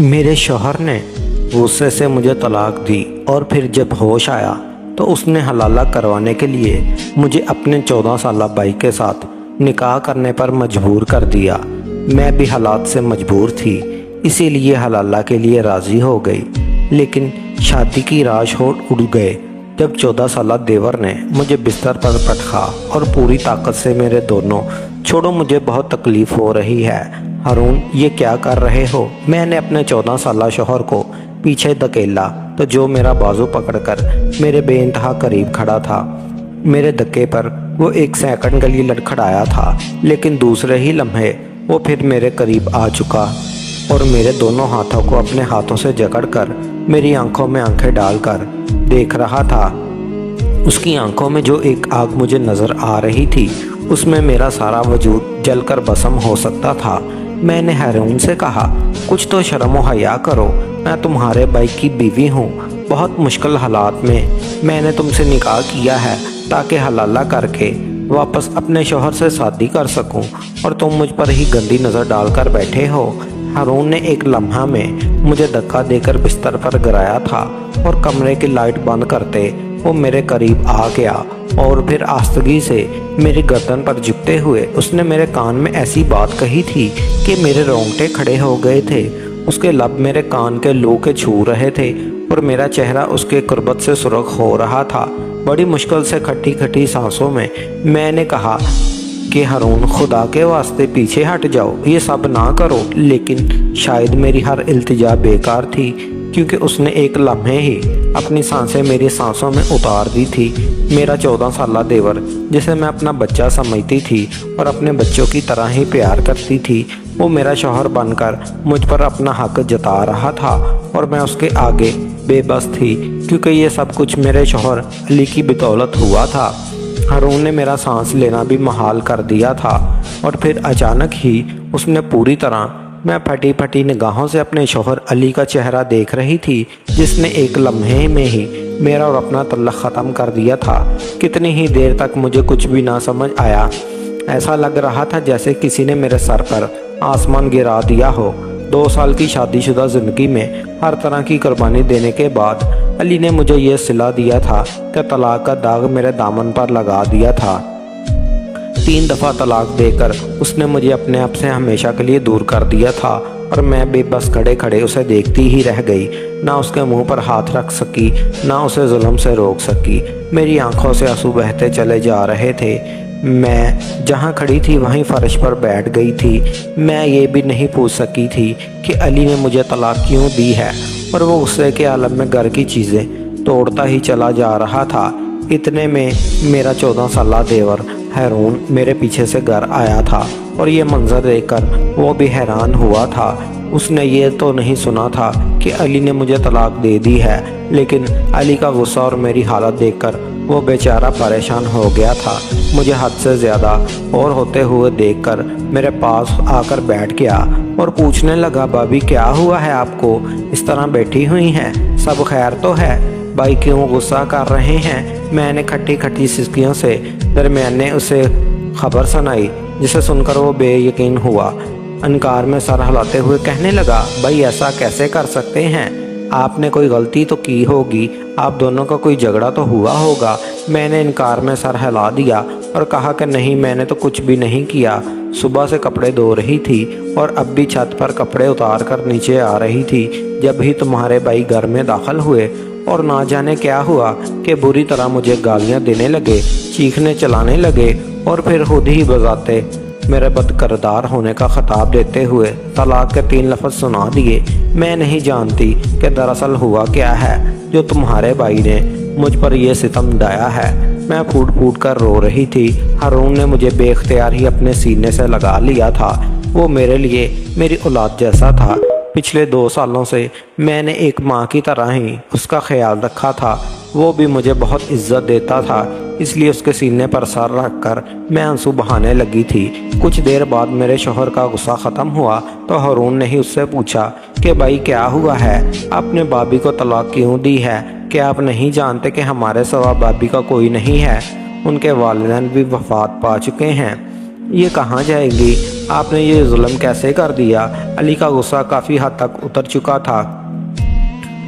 मेरे शौहर ने गुस्से से मुझे तलाक दी और फिर जब होश आया तो उसने हलाला करवाने के लिए मुझे अपने 14 साला भाई के साथ निकाह करने पर मजबूर कर दिया। मैं भी हालात से मजबूर थी, इसीलिए हलाला के लिए राज़ी हो गई। लेकिन शादी की राज होठ उड़ गए जब 14 साला देवर ने मुझे बिस्तर पर पटका और पूरी ताकत से मेरे दोनों छोड़ो, मुझे बहुत तकलीफ़ हो रही है। हारून, ये क्या कर रहे हो? मैंने अपने 14 साला शौहर को पीछे धकेला तो जो मेरा बाजू पकड़कर मेरे बेइंतहा करीब खड़ा था। मेरे धक्के पर वो 1 सेकंड के लिए लड़खड़ाया था, लेकिन दूसरे ही लम्हे वो फिर मेरे करीब आ चुका और मेरे दोनों हाथों को अपने हाथों से जकड़कर मेरी आंखों में आंखें डालकर देख रहा था। उसकी आंखों में जो एक आग मुझे नज़र आ रही थी, उसमें मेरा सारा वजूद जलकर भस्म हो सकता था। मैंने हारून से कहा, कुछ तो शर्म व हया करो, मैं तुम्हारे भाई की बीवी हूँ। बहुत मुश्किल हालात में मैंने तुमसे निकाह किया है ताकि हलाला करके वापस अपने शौहर से शादी कर सकूं, और तुम मुझ पर ही गंदी नज़र डालकर बैठे हो। हारून ने एक लम्हा में मुझे धक्का देकर बिस्तर पर गिराया था और कमरे की लाइट बंद करते वो मेरे करीब आ गया और फिर आस्तगी से मेरी गर्दन पर झुकते हुए उसने मेरे कान में ऐसी बात कही थी कि मेरे रोंगटे खड़े हो गए थे। उसके लब मेरे कान के लू के छू रहे थे और मेरा चेहरा उसके कुर्बत से सुर्ख हो रहा था। बड़ी मुश्किल से खट्टी खट्टी सांसों में मैंने कहा कि हारून, खुदा के वास्ते पीछे हट जाओ, ये सब ना करो। लेकिन शायद मेरी हर इल्तिजा बेकार थी, क्योंकि उसने एक लम्हे ही अपनी सांसें मेरी सांसों में उतार दी थी। मेरा 14 साला देवर, जिसे मैं अपना बच्चा समझती थी और अपने बच्चों की तरह ही प्यार करती थी, वो मेरा शौहर बनकर मुझ पर अपना हक जता रहा था और मैं उसके आगे बेबस थी, क्योंकि ये सब कुछ मेरे शौहर अली की बदौलत हुआ था। हारून ने मेरा सांस लेना भी महाल कर दिया था और फिर अचानक ही उसने पूरी तरह, मैं फटी फटी निगाहों से अपने शौहर अली का चेहरा देख रही थी, जिसने एक लम्हे में ही मेरा और अपना तल्लक ख़त्म कर दिया था। कितनी ही देर तक मुझे कुछ भी ना समझ आया। ऐसा लग रहा था जैसे किसी ने मेरे सर पर आसमान गिरा दिया हो। 2 साल की शादीशुदा ज़िंदगी में हर तरह की कुर्बानी देने के बाद अली ने मुझे ये सिला दिया था कि तलाक का दाग मेरे दामन पर लगा दिया था। 3 दफ़ा तलाक देकर उसने मुझे अपने आप से हमेशा के लिए दूर कर दिया था और मैं बेबस खड़े खड़े उसे देखती ही रह गई। ना उसके मुंह पर हाथ रख सकी, ना उसे जुल्म से रोक सकी। मेरी आंखों से आंसू बहते चले जा रहे थे। मैं जहाँ खड़ी थी वहीं फर्श पर बैठ गई थी। मैं ये भी नहीं पूछ सकी थी कि अली ने मुझे तलाक क्यों दी है, और वो गुस्से के आलम में घर की चीज़ें तोड़ता ही चला जा रहा था। इतने में मेरा 14 साला देवर हारून मेरे पीछे से घर आया था और ये मंजर देखकर वो भी हैरान हुआ था। उसने ये तो नहीं सुना था कि अली ने मुझे तलाक दे दी है, लेकिन अली का गुस्सा और मेरी हालत देखकर वो बेचारा परेशान हो गया था। मुझे हद से ज़्यादा और होते हुए देखकर मेरे पास आकर बैठ गया और पूछने लगा, भाभी क्या हुआ है आपको, इस तरह बैठी हुई हैं, सब खैर तो है? भाई क्यों गुस्सा कर रहे हैं? मैंने खट्टी खट्टी सिसकियों से दरमियाने उसे खबर सुनाई, जिसे सुनकर वो बेयकीन हुआ। अनकार में सर हिलाते हुए कहने लगा, भाई ऐसा कैसे कर सकते हैं? आपने कोई गलती तो की होगी, आप दोनों का कोई झगड़ा तो हुआ होगा। मैंने इनकार में सर हिला दिया और कहा कि नहीं, मैंने तो कुछ भी नहीं किया। सुबह से कपड़े धो रही थी और अब भी छत पर कपड़े उतार कर नीचे आ रही थी, जब ही तुम्हारे भाई घर में दाखिल हुए और ना जाने क्या हुआ कि बुरी तरह मुझे गालियां देने लगे, चीखने चलाने लगे और फिर खुद ही बजाते मेरे बदकिरदार होने का खिताब देते हुए तलाक के 3 लफ्ज़ सुना दिए। मैं नहीं जानती कि दरअसल हुआ क्या है जो तुम्हारे भाई ने मुझ पर यह सितम ढाया है। मैं फूट फूट कर रो रही थी। हारून ने मुझे बेख्तियार ही अपने सीने से लगा लिया था। वो मेरे लिए मेरी औलाद जैसा था। पिछले 2 सालों से मैंने एक माँ की तरह ही उसका ख्याल रखा था। वो भी मुझे बहुत इज्जत देता था, इसलिए उसके सीने पर सर रख कर मैं आंसू बहाने लगी थी। कुछ देर बाद मेरे शौहर का गुस्सा ख़त्म हुआ तो हारून ने ही उससे पूछा कि भाई क्या हुआ है, आपने भाभी को तलाक क्यों दी है? क्या आप नहीं जानते कि हमारे सिवा भाभी का कोई नहीं है? उनके वालिदैन भी वफात पा चुके हैं, ये कहाँ जाएगी? आपने ये जुल्म कैसे कर दिया। अली का गुस्सा काफ़ी हद तक उतर चुका था।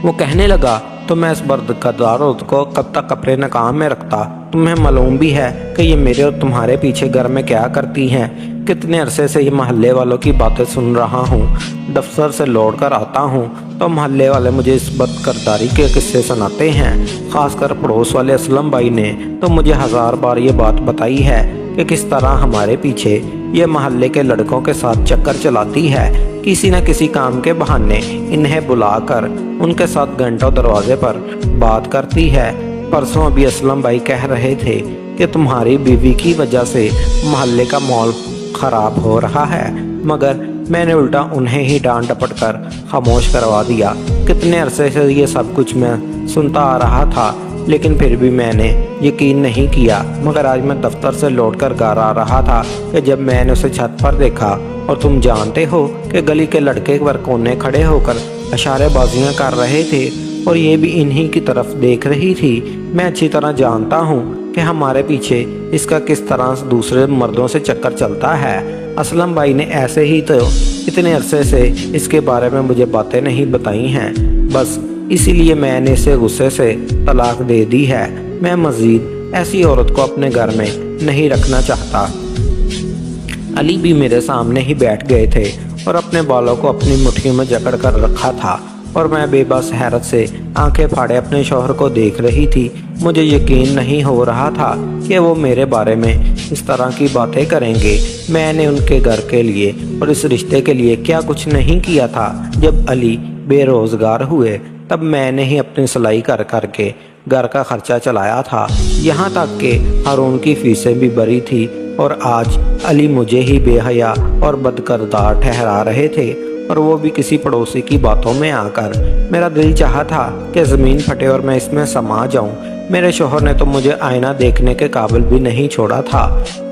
वो कहने लगा, तो मैं इस बदकिरदार औरत को कब तक अपने नकाम में रखता। तुम्हें मालूम भी है कि ये मेरे और तुम्हारे पीछे घर में क्या करती हैं। कितने अरसे से ये मोहल्ले वालों की बातें सुन रहा हूँ। दफ्तर से लौट कर आता हूँ तो मोहल्ले वाले मुझे इस बदकिरदारी के किस्से सुनाते हैं। खासकर पड़ोस वाले असलम भाई ने तो मुझे 1000 बार ये बात बताई है कि किस तरह हमारे पीछे ये मोहल्ले के लड़कों के साथ चक्कर चलाती है। किसी न किसी काम के बहाने इन्हें बुलाकर उनके साथ घंटों दरवाजे पर बात करती है। परसों अभी असलम भाई कह रहे थे कि तुम्हारी बीवी की वजह से मोहल्ले का माहौल खराब हो रहा है, मगर मैंने उल्टा उन्हें ही डांट डपट कर खामोश करवा दिया। कितने अरसे से ये सब कुछ मैं सुनता आ रहा था, लेकिन फिर भी मैंने यकीन नहीं किया। मगर आज मैं दफ्तर से लौटकर घर आ रहा था कि जब मैंने उसे छत पर देखा। और तुम जानते हो कि गली के लड़के पर कोने खड़े होकर इशारेबाजियां कर रहे थे और ये भी इन्हीं की तरफ देख रही थी। मैं अच्छी तरह जानता हूँ कि हमारे पीछे इसका किस तरह से दूसरे मर्दों से चक्कर चलता है। असलम भाई ने ऐसे ही तो इतने अरसे से इसके बारे में मुझे बातें नहीं बताई हैं। बस इसीलिए मैंने इसे गुस्से से तलाक दे दी है। मैं मज़ीद ऐसी औरत को अपने घर में नहीं रखना चाहता। अली भी मेरे सामने ही बैठ गए थे और अपने बालों को अपनी मुट्ठी में जकड़ कर रखा था और मैं बेबस हैरत से आंखें फाड़े अपने शौहर को देख रही थी। मुझे यकीन नहीं हो रहा था कि वो मेरे बारे में इस तरह की बातें करेंगे। मैंने उनके घर के लिए और इस रिश्ते के लिए क्या कुछ नहीं किया था। जब अली बेरोज़गार हुए तब मैंने ही अपनी सिलाई कर करके घर का खर्चा चलाया था। यहाँ तक कि हारून की फीसें भी भरी थी और आज अली मुझे ही बेहया और बदकिरदार ठहरा रहे थे, और वो भी किसी पड़ोसी की बातों में आकर। मेरा दिल चाहा था कि ज़मीन फटे और मैं इसमें समा जाऊं। मेरे शोहर ने तो मुझे आईना देखने के काबिल भी नहीं छोड़ा था।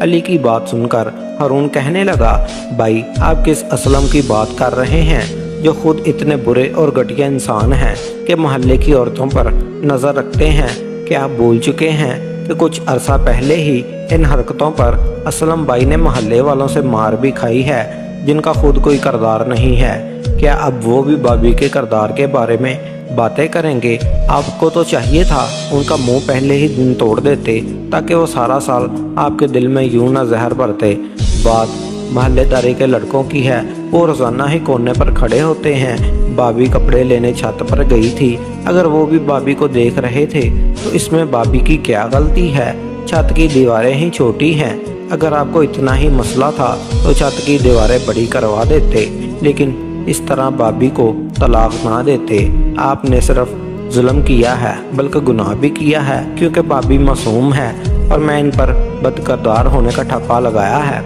अली की बात सुनकर हारून कहने लगा, भाई आप किस असलम की बात कर रहे हैं जो खुद इतने बुरे और घटिया इंसान हैं कि मोहल्ले की औरतों पर नज़र रखते हैं। क्या आप भूल चुके हैं कि कुछ अरसा पहले ही इन हरकतों पर असलम भाई ने मोहल्ले वालों से मार भी खाई है, जिनका खुद कोई किरदार नहीं है। क्या अब वो भी भाभी के किरदार के बारे में बातें करेंगे? आपको तो चाहिए था उनका मुंह पहले ही दिन तोड़ देते, ताकि वो सारा साल आपके दिल में यूं ना जहर भरते। बात मोहल्लेदारी के लड़कों की है। वो रोज़ाना ही कोने पर खड़े होते हैं। भाभी कपड़े लेने छत पर गई थी। अगर वो भी भाभी को देख रहे थे तो इसमें भाभी की क्या गलती है? छत की दीवारें ही छोटी हैं। अगर आपको इतना ही मसला था तो छत की दीवारें बड़ी करवा देते, लेकिन इस तरह भाभी को तलाक ना देते। आपने सिर्फ जुल्म किया है बल्कि गुनाह भी किया है, क्योंकि भाभी मासूम है और मैं इन पर बदकिरदार होने का ठप्पा लगाया है।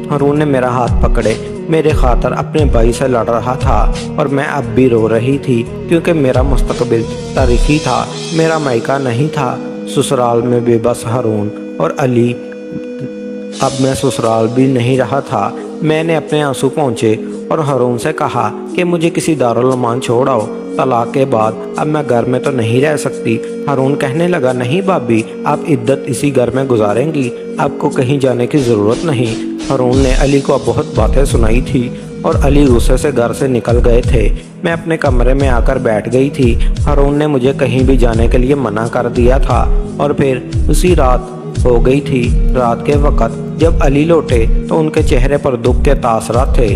हारून ने मेरा हाथ पकड़े मेरे खातर अपने भाई से लड़ रहा था और मैं अब भी रो रही थी, क्योंकि मेरा मुस्तकबिल तारीखी था। मेरा मायका नहीं था। ससुराल में बेबस हारून और अली। अब मैं ससुराल भी नहीं रहा था। मैंने अपने आंसू पहुँचे और हारून से कहा कि मुझे किसी दारुल अमान छोड़ आओ। तलाक के बाद अब मैं घर में तो नहीं रह सकती। हारून कहने लगा, नहीं भाभी, आप इद्दत इसी घर में गुजारेंगी, आपको कहीं जाने की ज़रूरत नहीं। हारून ने अली को बहुत बातें सुनाई थी और अली गुस्से से घर से निकल गए थे। मैं अपने कमरे में आकर बैठ गई थी। हारून ने मुझे कहीं भी जाने के लिए मना कर दिया था और फिर उसी रात हो गई थी। रात के वक़्त जब अली लौटे तो उनके चेहरे पर दुख के तासरात थे।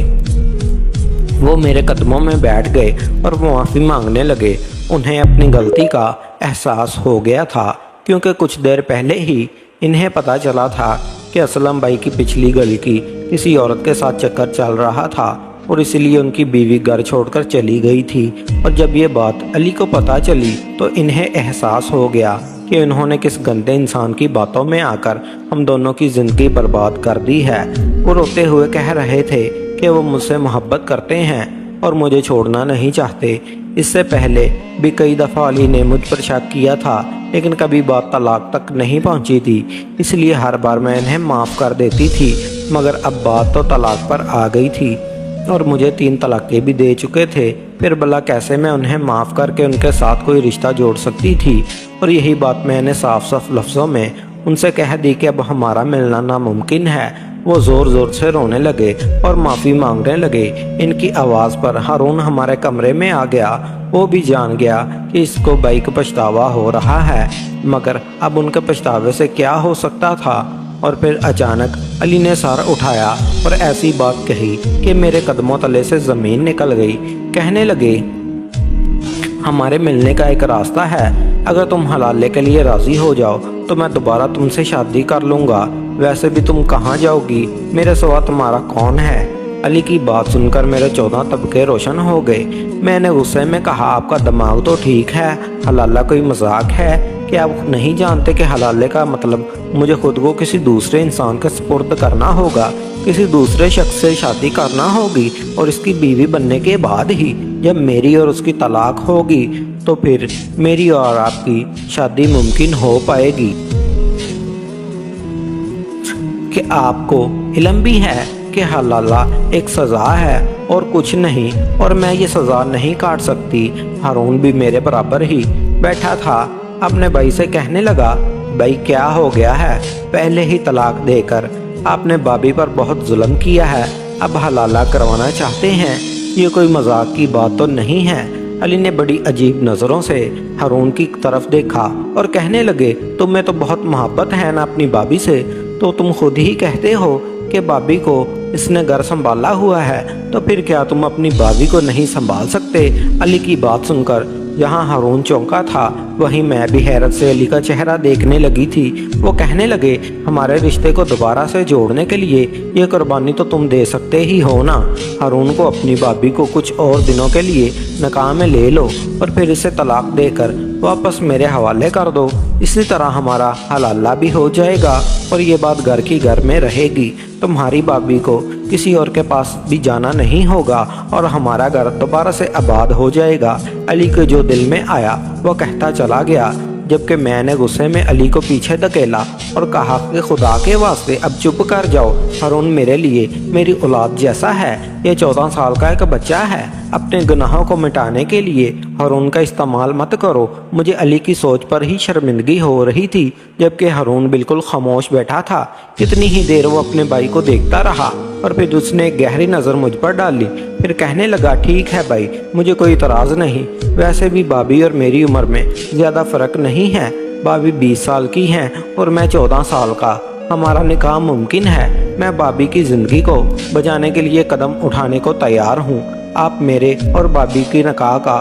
वो मेरे कदमों में बैठ गए और माफ़ी मांगने लगे। उन्हें अपनी गलती का एहसास हो गया था, क्योंकि कुछ देर पहले ही इन्हें पता चला था कि असलम भाई की पिछली गली की किसी औरत के साथ चक्कर चल रहा था और इसलिए उनकी बीवी घर छोड़कर चली गई थी। और जब ये बात अली को पता चली तो इन्हें एहसास हो गया कि उन्होंने किस गंदे इंसान की बातों में आकर हम दोनों की ज़िंदगी बर्बाद कर दी है। वो रोते हुए कह रहे थे कि वो मुझसे मोहब्बत करते हैं और मुझे छोड़ना नहीं चाहते। इससे पहले भी कई दफ़ा अली ने मुझ पर शक किया था, लेकिन कभी बात तलाक तक नहीं पहुंची थी, इसलिए हर बार मैं इन्हें माफ़ कर देती थी। मगर अब बात तो तलाक पर आ गई थी और मुझे 3 तलाक़ें भी दे चुके थे। फिर भला कैसे मैं उन्हें माफ़ करके उनके साथ कोई रिश्ता जोड़ सकती थी? और यही बात मैंने साफ साफ लफ्ज़ों में उनसे कह दी कि अब हमारा मिलना नामुमकिन है। वो ज़ोर ज़ोर से रोने लगे और माफ़ी मांगने लगे। इनकी आवाज़ पर हारून हमारे कमरे में आ गया। वो भी जान गया कि इसको भाई को पछतावा हो रहा है, मगर अब उनके पछतावे से क्या हो सकता था। और फिर अचानक अली ने सर उठाया और ऐसी बात कही कि मेरे कदमों तले से ज़मीन निकल गई। कहने लगे, हमारे मिलने का एक रास्ता है, अगर तुम हलाले के लिए राज़ी हो जाओ तो मैं दोबारा तुमसे शादी कर लूँगा। वैसे भी तुम कहाँ जाओगी, मेरे सिवा तुम्हारा कौन है। अली की बात सुनकर मेरे 14 तबके रोशन हो गए। मैंने गुस्से में कहा, आपका दिमाग तो ठीक है, हलाला कोई मजाक है कि आप नहीं जानते कि हलाले का मतलब मुझे खुद को किसी दूसरे इंसान के सुपुर्द करना होगा, किसी दूसरे शख्स से शादी करना होगी और इसकी बीवी बनने के बाद ही जब मेरी और उसकी तलाक होगी तो फिर मेरी और आपकी शादी मुमकिन हो पाएगी। कि आपको इल्म भी है कि हलाला एक सज़ा है और कुछ नहीं, और मैं ये सज़ा नहीं काट सकती। हारून भी मेरे बराबर ही बैठा था। अपने भाई से कहने लगा, भाई क्या हो गया है, पहले ही तलाक देकर आपने भाभी पर बहुत जुल्म किया है, अब हलाला करवाना चाहते हैं, ये कोई मजाक की बात तो नहीं है। अली ने बड़ी अजीब नज़रों से हारून की तरफ देखा और कहने लगे, तुम्हें तो बहुत मोहब्बत है ना अपनी भाभी से, तो तुम खुद ही कहते हो कि भाभी को इसने घर संभाला हुआ है, तो फिर क्या तुम अपनी भाभी को नहीं संभाल सकते। अली की बात सुनकर जहाँ हारून चौंका था वहीं मैं भी हैरत से अली का चेहरा देखने लगी थी। वो कहने लगे, हमारे रिश्ते को दोबारा से जोड़ने के लिए ये कुर्बानी तो तुम दे सकते ही हो ना। हारून को अपनी भाभी को कुछ और दिनों के लिए निकाह में ले लो और फिर इसे तलाक देकर वापस मेरे हवाले कर दो। इसी तरह हमारा हलाला भी हो जाएगा और ये बात घर की घर में रहेगी। तुम्हारी भाभी को किसी और के पास भी जाना नहीं होगा और हमारा घर दोबारा से आबाद हो जाएगा। अली के जो दिल में आया वो कहता चला गया, जबकि मैंने गुस्से में अली को पीछे धकेला और कहा कि खुदा के वास्ते अब चुप कर जाओ। हारून मेरे लिए मेरी औलाद जैसा है, ये 14 साल का एक बच्चा है। अपने गुनाहों को मिटाने के लिए हारून का इस्तेमाल मत करो। मुझे अली की सोच पर ही शर्मिंदगी हो रही थी, जबकि हारून बिल्कुल खामोश बैठा था। कितनी ही देर वो अपने भाई को देखता रहा और फिर उसने एक गहरी नज़र मुझ पर डाली। फिर कहने लगा, ठीक है भाई, मुझे कोई इतराज़ नहीं, वैसे भी भाभी और मेरी उम्र में ज़्यादा फ़र्क नहीं है। भाभी 20 साल की हैं और मैं 14 साल का। हमारा निकाह मुमकिन है। मैं भाभी की ज़िंदगी को बचाने के लिए कदम उठाने को तैयार हूँ। आप मेरे और भाभी की निकाह का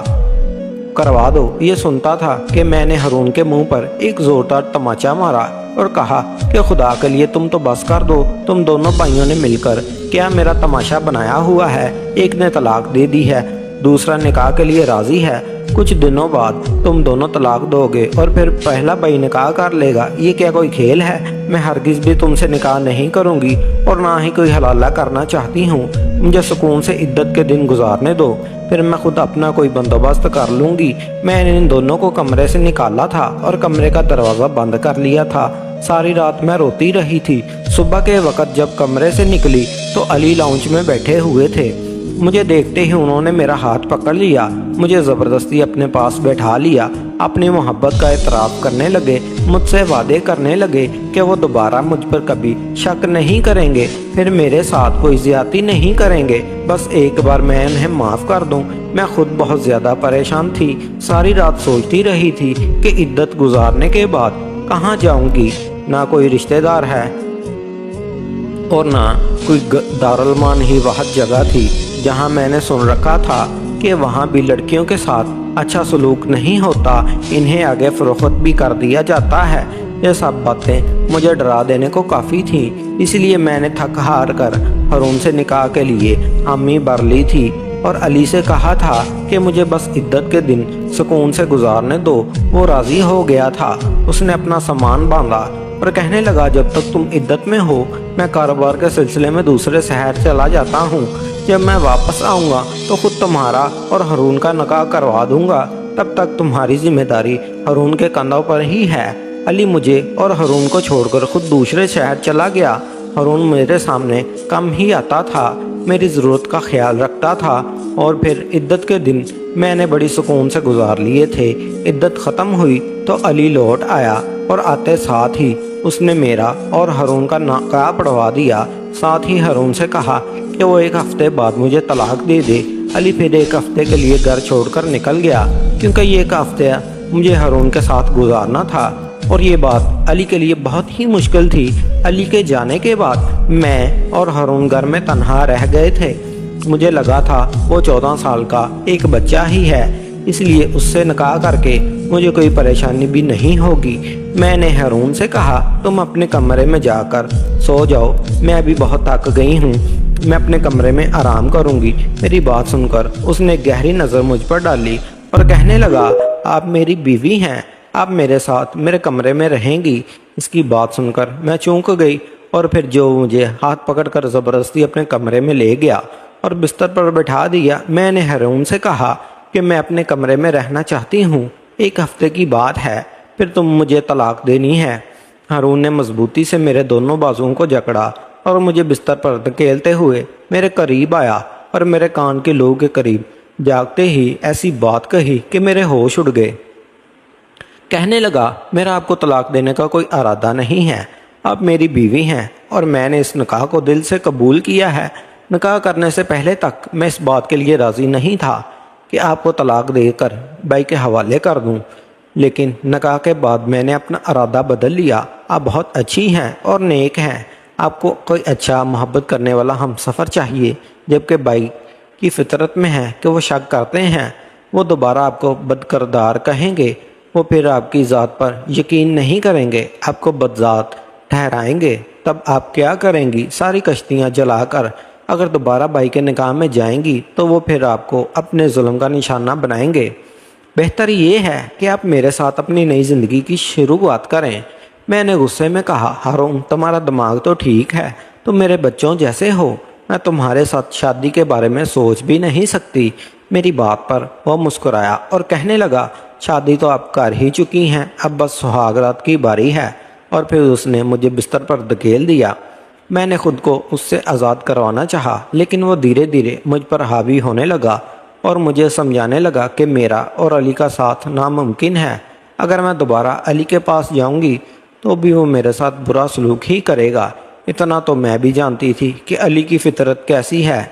करवा दो। ये सुनता था कि मैंने हारून के मुंह पर एक ज़ोरदार तमाचा मारा और कहा कि खुदा के लिए तुम तो बस कर दो। तुम दोनों भाइयों ने मिलकर क्या मेरा तमाशा बनाया हुआ है। एक ने तलाक दे दी है, दूसरा निकाह के लिए राज़ी है। कुछ दिनों बाद तुम दोनों तलाक दोगे और फिर पहला भाई निकाह कर लेगा। ये क्या कोई खेल है? मैं हरगिज़ भी तुमसे निकाह नहीं करूँगी और ना ही कोई हलाला करना चाहती हूँ। मुझे सुकून से इद्दत के दिन गुजारने दो, फिर मैं खुद अपना कोई बंदोबस्त कर लूँगी। मैंने इन दोनों को कमरे से निकाला था और कमरे का दरवाज़ा बंद कर लिया था। सारी रात मैं रोती रही थी। सुबह के वक़्त जब कमरे से निकली तो अली लाउंज में बैठे हुए थे। मुझे देखते ही उन्होंने मेरा हाथ पकड़ लिया, मुझे ज़बरदस्ती अपने पास बैठा लिया। अपनी मोहब्बत का एतराफ़ करने लगे, मुझसे वादे करने लगे कि वो दोबारा मुझ पर कभी शक नहीं करेंगे, फिर मेरे साथ कोई ज़्यादती नहीं करेंगे। बस एक बार मैं उन्हें माफ़ कर दूं। मैं खुद बहुत ज़्यादा परेशान थी। सारी रात सोचती रही थी कि इद्दत गुजारने के बाद कहाँ जाऊंगी। ना कोई रिश्तेदार है और ना कोई दारुल ही वह जगह थी जहाँ मैंने सुन रखा था कि वहाँ भी लड़कियों के साथ अच्छा सलूक नहीं होता, इन्हें आगे फ़रोख्त भी कर दिया जाता है। ये सब बातें मुझे डरा देने को काफ़ी थी, इसलिए मैंने थक हार कर हारून से निकाह के लिए हामी भर ली थी और अली से कहा था कि मुझे बस इद्दत के दिन सुकून से गुजारने दो। वो राज़ी हो गया था। उसने अपना सामान बांधा और कहने लगा, जब तक तुम इद्दत में हो मैं कारोबार के सिलसिले में दूसरे शहर चला जाता हूँ। जब मैं वापस आऊँगा तो खुद तुम्हारा और हारून का निकाह करवा दूँगा। तब तक तुम्हारी जिम्मेदारी हारून के कंधों पर ही है। अली मुझे और हारून को छोड़कर खुद दूसरे शहर चला गया। हारून मेरे सामने कम ही आता था, मेरी ज़रूरत का ख्याल रखता था और फिर इद्दत के दिन मैंने बड़ी सुकून से गुजार लिए थे। इद्दत ख़त्म हुई तो अली लौट आया और आते साथ ही اس نے میرا اور ہارون کا نکاح پڑھوا دیا۔ ساتھ ہی ہارون سے کہا کہ وہ 1 ہفتے بعد مجھے طلاق دے دے۔ علی پھر 1 ہفتے کے لیے گھر چھوڑ کر نکل گیا، کیونکہ یہ 1 ہفتے مجھے ہارون کے ساتھ گزارنا تھا، اور یہ بات علی کے لیے بہت ہی مشکل تھی۔ علی کے جانے کے بعد میں اور ہارون گھر میں تنہا رہ گئے تھے۔ مجھے لگا تھا وہ 14 سال کا ایک بچہ ہی ہے، اس لیے اس سے نکاح کر کے مجھے کوئی پریشانی بھی نہیں ہوگی۔ میں نے ہارون سے کہا تم اپنے کمرے میں جا کر سو جاؤ، میں ابھی بہت تھک گئی ہوں، میں اپنے کمرے میں آرام کروں گی۔ میری بات سن کر اس نے گہری نظر مجھ پر ڈالی اور کہنے لگا آپ میری بیوی ہیں، آپ میرے ساتھ میرے کمرے میں رہیں گی۔ اس کی بات سن کر میں چونک گئی، اور پھر جو مجھے ہاتھ پکڑ کر زبردستی اپنے کمرے میں لے گیا اور بستر پر بٹھا دیا۔ میں نے ہارون سے کہا کہ میں اپنے کمرے میں رہنا چاہتی ہوں، 1 ہفتے کی بات ہے، پھر تم مجھے طلاق دینی ہے۔ ہارون نے مضبوطی سے میرے دونوں بازوؤں کو جکڑا اور مجھے بستر پر دھکیلتے ہوئے میرے قریب آیا اور میرے کان کے لوگ کے قریب جاگتے ہی ایسی بات کہی کہ میرے ہوش اڑ گئے۔ کہنے لگا میرا آپ کو طلاق دینے کا کوئی ارادہ نہیں ہے، آپ میری بیوی ہیں اور میں نے اس نکاح کو دل سے قبول کیا ہے۔ نکاح کرنے سے پہلے تک میں اس بات کے لیے راضی نہیں تھا کہ آپ کو طلاق دے کر بھائی کے حوالے کر دوں، لیکن نکاح کے بعد میں نے اپنا ارادہ بدل لیا۔ آپ بہت اچھی ہیں اور نیک ہیں، آپ کو کوئی اچھا محبت کرنے والا ہم سفر چاہیے، جبکہ بھائی کی فطرت میں ہے کہ وہ شک کرتے ہیں، وہ دوبارہ آپ کو بدکردار کہیں گے، وہ پھر آپ کی ذات پر یقین نہیں کریں گے، آپ کو بدذات ٹھہرائیں گے۔ تب آپ کیا کریں گی؟ ساری کشتیاں جلا کر اگر دوبارہ بھائی کے نکاح میں جائیں گی تو وہ پھر آپ کو اپنے ظلم کا نشانہ بنائیں گے۔ بہتر یہ ہے کہ آپ میرے ساتھ اپنی نئی زندگی کی شروعات کریں۔ میں نے غصے میں کہا ہارون تمہارا دماغ تو ٹھیک ہے، تم میرے بچوں جیسے ہو، میں تمہارے ساتھ شادی کے بارے میں سوچ بھی نہیں سکتی۔ میری بات پر وہ مسکرایا اور کہنے لگا شادی تو آپ کر ہی چکی ہیں، اب بس سہاگ رات کی باری ہے، اور پھر اس نے مجھے بستر پر دھکیل دیا۔ میں نے خود کو اس سے آزاد کروانا چاہا، لیکن وہ دھیرے دھیرے مجھ پر حاوی ہونے لگا اور مجھے سمجھانے لگا کہ میرا اور علی کا ساتھ ناممکن ہے۔ اگر میں دوبارہ علی کے پاس جاؤں گی تو بھی وہ میرے ساتھ برا سلوک ہی کرے گا۔ اتنا تو میں بھی جانتی تھی کہ علی کی فطرت کیسی ہے،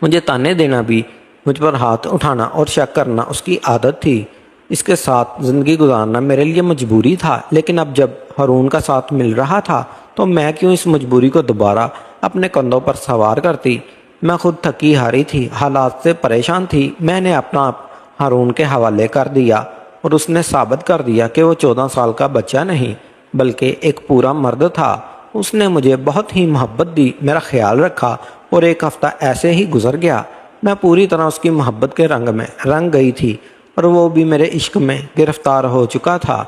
مجھے تانے دینا بھی، مجھ پر ہاتھ اٹھانا اور شک کرنا اس کی عادت تھی۔ اس کے ساتھ زندگی گزارنا میرے لیے مجبوری تھا، لیکن اب جب ہارون کا ساتھ مل رہا تھا تو میں کیوں اس مجبوری کو دوبارہ اپنے کندھوں پر سوار کرتی؟ میں خود تھکی ہاری تھی، حالات سے پریشان تھی۔ میں نے اپنا آپ ہارون کے حوالے کر دیا اور اس نے ثابت کر دیا کہ وہ 14 سال کا بچہ نہیں بلکہ ایک پورا مرد تھا۔ اس نے مجھے بہت ہی محبت دی، میرا خیال رکھا، اور 1 ہفتہ ایسے ہی گزر گیا۔ میں پوری طرح اس کی محبت کے رنگ میں رنگ گئی تھی اور وہ بھی میرے عشق میں گرفتار ہو چکا تھا۔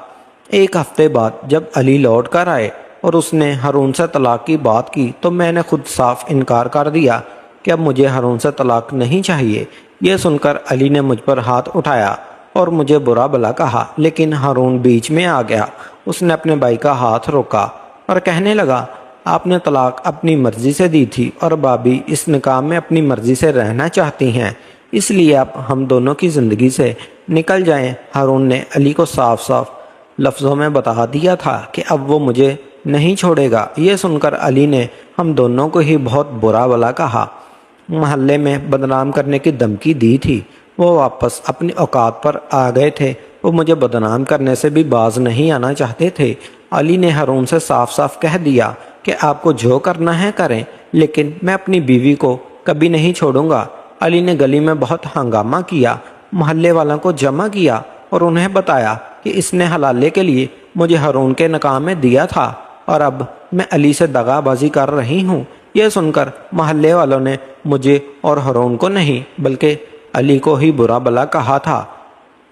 1 ہفتے بعد جب علی لوٹ کر آئے اور اس نے ہارون سے طلاق کی بات کی تو میں نے خود صاف انکار کر دیا کہ اب مجھے ہارون سے طلاق نہیں چاہیے۔ یہ سن کر علی نے مجھ پر ہاتھ اٹھایا اور مجھے برا بھلا کہا، لیکن ہارون بیچ میں آ گیا۔ اس نے اپنے بھائی کا ہاتھ روکا اور کہنے لگا آپ نے طلاق اپنی مرضی سے دی تھی اور بھابھی اس نکاح میں اپنی مرضی سے رہنا چاہتی ہیں، اس لیے اب ہم دونوں کی زندگی سے نکل جائیں۔ ہارون نے علی کو صاف صاف لفظوں میں بتا دیا تھا کہ اب وہ مجھے نہیں چھوڑے گا۔ یہ سن کر علی نے ہم دونوں کو ہی بہت برا بھلا کہا، محلے میں بدنام کرنے کی دھمکی دی تھی۔ وہ واپس اپنی اوقات پر آ گئے تھے، وہ مجھے بدنام کرنے سے بھی باز نہیں آنا چاہتے تھے۔ علی نے ہارون سے صاف صاف کہہ دیا کہ آپ کو جو کرنا ہے کریں، لیکن میں اپنی بیوی کو کبھی نہیں چھوڑوں گا۔ علی نے گلی میں بہت ہنگامہ کیا، محلے والوں کو جمع کیا اور انہیں بتایا کہ اس نے حلالے کے لیے مجھے ہارون کے نکاح میں دیا تھا اور اب میں علی سے دغا بازی کر رہی ہوں۔ یہ سن کر محلے والوں نے مجھے اور ہارون کو نہیں بلکہ علی کو ہی برا بھلا کہا تھا،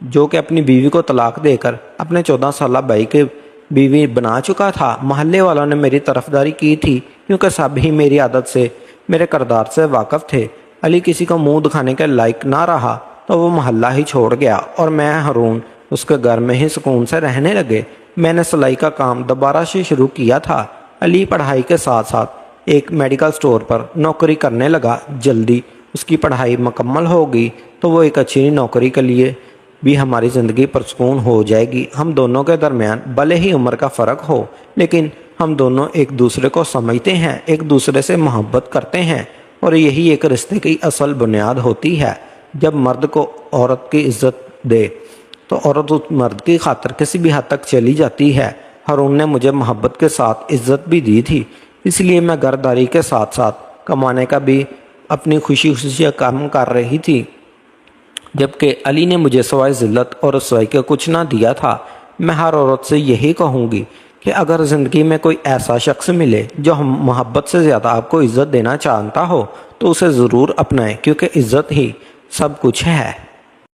جو کہ اپنی بیوی کو طلاق دے کر اپنے 14 سالہ بھائی کے بیوی بنا چکا تھا۔ محلے والوں نے میری طرفداری کی تھی کیونکہ سب ہی میری عادت سے، میرے کردار سے واقف تھے۔ علی کسی کو منہ دکھانے کے لائق نہ رہا تو وہ محلہ ہی چھوڑ گیا اور میں ہارون اس کے گھر میں ہی سکون سے رہنے لگے۔ میں نے سلائی کا کام دوبارہ سے شروع کیا تھا۔ علی پڑھائی کے ساتھ ساتھ ایک میڈیکل سٹور پر نوکری کرنے لگا۔ جلدی اس کی پڑھائی مکمل ہوگی تو وہ ایک اچھی نوکری کے لیے بھی ہماری زندگی پرسکون ہو جائے گی۔ ہم دونوں کے درمیان بھلے ہی عمر کا فرق ہو، لیکن ہم دونوں ایک دوسرے کو سمجھتے ہیں، ایک دوسرے سے محبت کرتے ہیں، اور یہی ایک رشتے کی اصل بنیاد ہوتی ہے۔ جب مرد کو عورت کی عزت دے تو عورت اس مرد کی خاطر کسی بھی حد تک چلی جاتی ہے۔ ہارون نے مجھے محبت کے ساتھ عزت بھی دی تھی، اس لیے میں گھرداری کے ساتھ ساتھ کمانے کا بھی اپنی خوشی کام کر رہی تھی، جبکہ علی نے مجھے سوائے ذلت اور رسوائی کے کچھ نہ دیا تھا۔ میں ہر عورت سے یہی کہوں گی کہ اگر زندگی میں کوئی ایسا شخص ملے جو محبت سے زیادہ آپ کو عزت دینا چاہتا ہو تو اسے ضرور اپنائیں، کیونکہ عزت ہی سب کچھ ہے۔